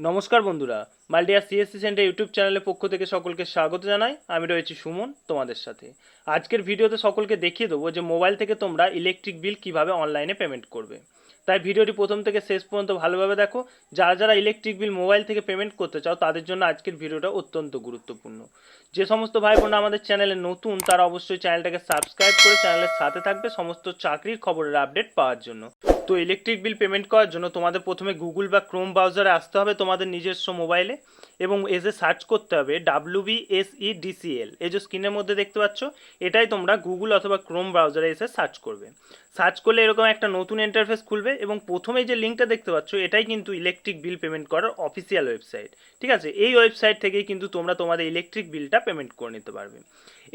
নমস্কার বন্ধুরা, মাল্টিয়া CSC centre YouTube চ্যানেলের পক্ষ থেকে সকলকে স্বাগত জানাই। আমি রয়েছি সুমন তোমাদের সাথে। আজকের ভিডিওতে সকলকে দেখিয়ে দেবো যে মোবাইল থেকে তোমরা ইলেকট্রিক বিল কিভাবে অনলাইনে পেমেন্ট করবে। তাই ভিডিওটি প্রথম থেকে শেষ পর্যন্ত ভালোভাবে দেখো। যারা যারা ইলেকট্রিক বিল মোবাইল থেকে পেমেন্ট করতে চাও তাদের জন্য আজকের ভিডিওটা অত্যন্ত গুরুত্বপূর্ণ। যে সমস্ত ভাই বোনরা আমাদের চ্যানেলে নতুন তারা অবশ্যই চ্যানেলটাকে সাবস্ক্রাইব করে চ্যানেলের সাথে থাকবে সমস্ত চাকরির খবরের আপডেট পাওয়ার জন্য। তো ইলেকট্রিক বিল পেমেন্ট করার জন্য তোমাদের প্রথমে গুগল বা ক্রোম ব্রাউজারে আসতে হবে তোমাদের নিজস্ব মোবাইলে, এবং এসে সার্চ করতে হবে WBSEDCL। এই যে স্ক্রিনের মধ্যে দেখতে পাচ্ছ, এটাই তোমরা গুগল অথবা ক্রোম ব্রাউজারে এসে সার্চ করবে। সার্চ করলে এরকম একটা নতুন ইন্টারফেস খুলবে, এবং প্রথমেই যে লিঙ্কটা দেখতে পাচ্ছ এটাই কিন্তু ইলেকট্রিক বিল পেমেন্ট করার অফিসিয়াল ওয়েবসাইট। ঠিক আছে, এই ওয়েবসাইট থেকেই কিন্তু তোমরা তোমাদের ইলেকট্রিক বিলটা পেমেন্ট করে নিতে পারবে।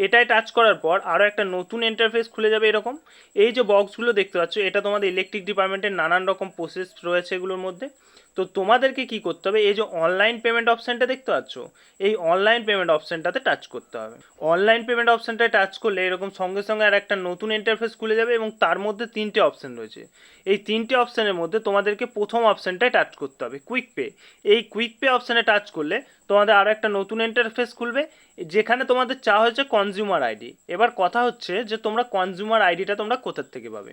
এটাই টাচ করার পর আরও একটা নতুন ইন্টারফেস খুলে যাবে এরকম। এই যে বক্সগুলো দেখতে পাচ্ছ এটা তোমাদের ইলেকট্রিক ডিপার্টমেন্টের নানান রকম প্রসেস রয়েছে এগুলোর মধ্যে। তো তোমাদেরকে কি করতে হবে, এই যে অনলাইন পেমেন্ট অপশানটা দেখতে পাচ্ছ, এই অনলাইন পেমেন্ট অপশানটাতে টাচ করতে হবে। অনলাইন পেমেন্ট অপশানটায় টাচ করলে এরকম সঙ্গে সঙ্গে আর একটা নতুন ইন্টারফেস খুলে যাবে, এবং তার মধ্যে তিনটে অপশান রয়েছে। এই তিনটে অপশানের মধ্যে তোমাদেরকে প্রথম অপশানটায় টাচ করতে হবে, কুইক পে। এই কুইক পে অপশানে টাচ করলে তোমাদের আরও একটা নতুন ইন্টারফেস খুলবে, যেখানে তোমাদের চাওয়া হচ্ছে কনজিউমার আইডি। এবার কথা হচ্ছে যে তোমরা কনজিউমার আইডিটা তোমরা কোথার থেকে পাবে।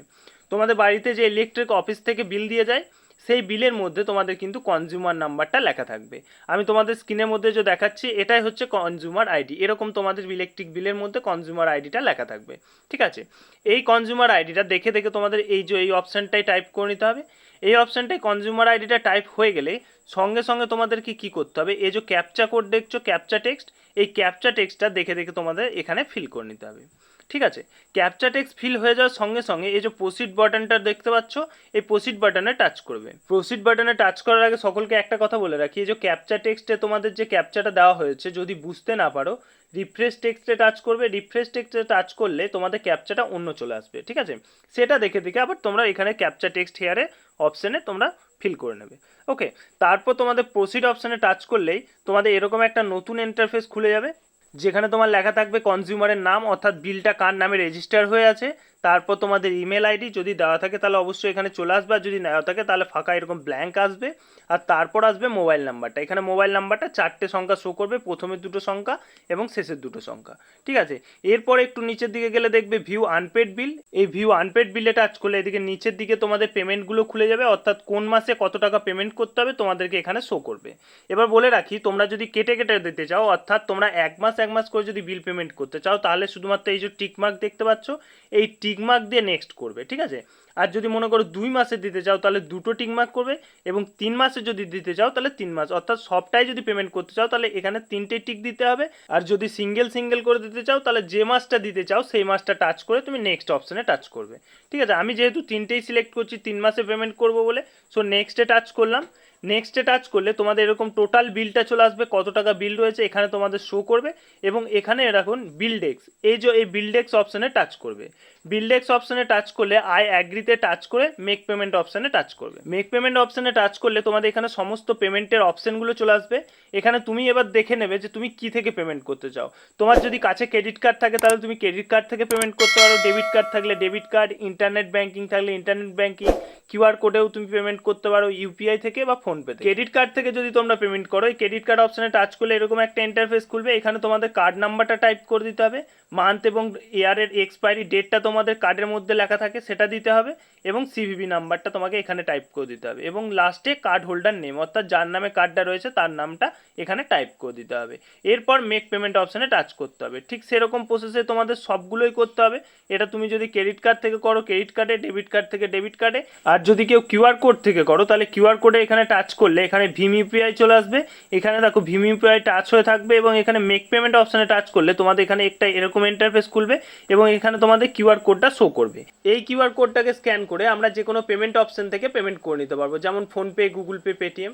তোমাদের বাড়িতে যে ইলেকট্রিক অফিস থেকে বিল দিয়ে যায় সেই বিলের মধ্যে তোমাদের কিন্তু কনজিউমার নাম্বারটা লেখা থাকবে। আমি তোমাদের স্ক্রিনের মধ্যে যে দেখাচ্ছি এটাই হচ্ছে কনজিউমার আইডি। এরকম তোমাদের ইলেকট্রিক বিলের মধ্যে কনজিউমার আইডিটা লেখা থাকবে। ঠিক আছে, এই কনজিউমার আইডিটা দেখে দেখে তোমাদের এই অপশানটাই টাইপ করে নিতে হবে। এই অপশানটাই কনজিউমার আইডিটা টাইপ হয়ে গেলে সঙ্গে সঙ্গে তোমাদেরকে কি করতে হবে, এই যে ক্যাপচা কোড দেখছো, ক্যাপচা টেক্সট, এই ক্যাপচা টেক্সটটা দেখে দেখে তোমাদের এখানে ফিল করে নিতে হবে। ঠিক আছে, ক্যাপচা টেক্সট ফিল হয়ে যাওয়ার সঙ্গে সঙ্গে এই যে প্রসিড বাটনটা দেখতে পাচ্ছ, এই প্রসিড বাটনে টাচ করবে। প্রসিড বাটনে টাচ করার আগে সকলকে একটা কথা বলে রাখি, এই যে ক্যাপচা টেক্সটে তোমাদের যে ক্যাপচাটা দেওয়া হয়েছে যদি বুঝতে না পারো রিফ্রেশ টেক্সটে টাচ করবে। রিফ্রেশ টেক্সটে টাচ করলে তোমাদের ক্যাপচাটা অন্য চলে আসবে। ঠিক আছে, সেটা দেখে দেখে আবার তোমরা এখানে ক্যাপচা টেক্সট হেয়ারে অপশানে তোমরা ফিল করে নেবে। ওকে, তারপর তোমাদের প্রসিড অপশানে টাচ করলেই তোমাদের এরকম একটা নতুন ইন্টারফেস খুলে যাবে, যেখানে তোমার লেখা থাকবে কনজিউমারের নাম, অর্থাৎ বিলটা কার নামে রেজিস্টার হয়ে আছে, তারপর তোমাদের ইমেল আইডি যদি দেওয়া থাকে তাহলে অবশ্যই এখানে চলে আসবে, আর যদি দেওয়া থাকে তাহলে ফাঁকা এরকম ব্ল্যাঙ্ক আসবে, আর তারপর আসবে মোবাইল নাম্বারটা। এখানে মোবাইল নাম্বারটা 4টে সংখ্যা শো করবে, প্রথমের 2টো সংখ্যা এবং শেষের 2টো সংখ্যা। ঠিক আছে, এরপর একটু নিচের দিকে গেলে দেখবে ভিউ আনপেড বিল। এই ভিউ আনপেড বিলে টাচ করলে এদিকে নিচের দিকে তোমাদের পেমেন্টগুলো খুলে যাবে, অর্থাৎ কোন মাসে কত টাকা পেমেন্ট করতে হবে তোমাদেরকে এখানে শো করবে। এবার বলে রাখি, তোমরা যদি কেটে কেটে দিতে চাও, অর্থাৎ তোমরা এক মাস করে যদি বিল পেমেন্ট করতে চাও তাহলে শুধুমাত্র এই যে টিকমার্ক দেখতে পাচ্ছ এই টিকমার্ক দিয়ে নেক্সট করবে। ঠিক আছে, আর যদি মনে করো 2 মাসে দিতে চাও তাহলে 2টো টিকমার্ক করবে, এবং 3 মাসে যদি দিতে চাও তাহলে 3 মাস, অর্থাৎ সবটাই যদি পেমেন্ট করতে চাও তাহলে এখানে 3টে টিক দিতে হবে। আর যদি সিঙ্গেল করে দিতে চাও তাহলে যে মাসটা দিতে চাও সেই মাসটা টাচ করে তুমি নেক্সট অপশানে টাচ করবে। ঠিক আছে, আমি যেহেতু 3টেই সিলেক্ট করছি 3 মাসে পেমেন্ট করব বলে, সো নেক্সটে টাচ করলাম। নেক্সটে টাচ করলে তোমাদের এরকম টোটাল বিলটা চলে আসবে, কত টাকা বিল রয়েছে এখানে তোমাদের শো করবে, এবং এখানে এরকম বিল ডেক্স, এই যে এই বিল ডেক্স অপশানে টাচ করবে। বিল ডেক্স অপশানে টাচ করলে আই অ্যাগ্রিতে টাচ করে মেক পেমেন্ট অপশানে টাচ করবে। মেক পেমেন্ট অপশানে টাচ করলে তোমাদের এখানে সমস্ত পেমেন্টের অপশানগুলো চলে আসবে। এখানে তুমি এবার দেখে নেবে যে তুমি কি থেকে পেমেন্ট করতে চাও। তোমার যদি কাছে ক্রেডিট কার্ড থাকে তাহলে তুমি ক্রেডিট কার্ড থেকে পেমেন্ট করতে পারো, ডেবিট কার্ড থাকলে ডেবিট কার্ড, ইন্টারনেট ব্যাঙ্কিং থাকলে ইন্টারনেট ব্যাঙ্কিং, কিউআর কোডেও তুমি পেমেন্ট করতে পারো ইউপিআই থেকে বা ফোনপে থেকে। ক্রেডিট কার্ড থেকে যদি তোমরা পেমেন্ট করো, এই ক্রেডিট কার্ড অপশানে টাচ করলে এরকম একটা ইন্টারফেস খুলবে। এখানে তোমাদের কার্ড নাম্বারটা টাইপ করে দিতে হবে, মান্থ এবং ইয়ারের এক্সপায়ারি ডেটটা তোমাদের কার্ডের মধ্যে লেখা থাকে সেটা দিতে হবে, এবং সিভিভি নাম্বারটা তোমাকে এখানে টাইপ করে দিতে হবে, এবং লাস্টে কার্ড হোল্ডার নেম, অর্থাৎ যার নামে কার্ডটা রয়েছে তার নামটা এখানে টাইপ করে দিতে হবে। এরপর মেক পেমেন্ট অপশানে টাচ করতে হবে। ঠিক সেরকম প্রসেসে তোমাদের সবগুলোই করতে হবে। এটা তুমি যদি ক্রেডিট কার্ড থেকে করো ক্রেডিট কার্ডে, ডেবিট কার্ড থেকে ডেবিট কার্ডে, আর যদি কেউ কিউআর কোড থেকে করো তাহলে কিউআর কোডে এখানে টাচ করলে এখানে ভীম ইউপিআই চলে আসবে। এখানে দেখো ভীম ইউপিআই টাচ হয়ে থাকবে, এবং এখানে মেক পেমেন্ট অপশানে টাচ করলে তোমাদের এখানে একটা এরকম ইন্টারফেস খুলবে, এবং এখানে তোমাদের কিউআর কোডটা শো করবে। এই কিউআর কোডটাকে স্ক্যান করে আমরা যে কোনো পেমেন্ট অপশান থেকে পেমেন্ট করে নিতে পারবো, যেমন ফোনপে, গুগল পে, পেটিএম।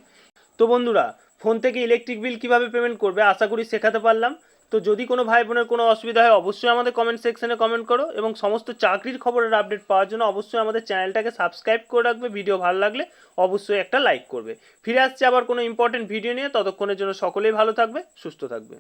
তো বন্ধুরা, ফোন থেকে ইলেকট্রিক বিল কিভাবে পেমেন্ট করবে আশা করি শেখাতে পারলাম। তো যদি কোনো ভাই বোনের কোনো অসুবিধা হয় অবশ্যই আমাদের কমেন্ট সেকশনে কমেন্ট করো, এবং সমস্ত চাকরির খবরের আপডেট পাওয়ার জন্য অবশ্যই আমাদের চ্যানেলটাকে সাবস্ক্রাইব করে রাখবে। ভিডিও ভালো লাগলে অবশ্যই একটা লাইক করবে। ফিরে আসছে আবার কোনো ইম্পর্টেন্ট ভিডিও নিয়ে, ততক্ষণের জন্য সকলেই ভালো থাকবে, সুস্থ থাকবে।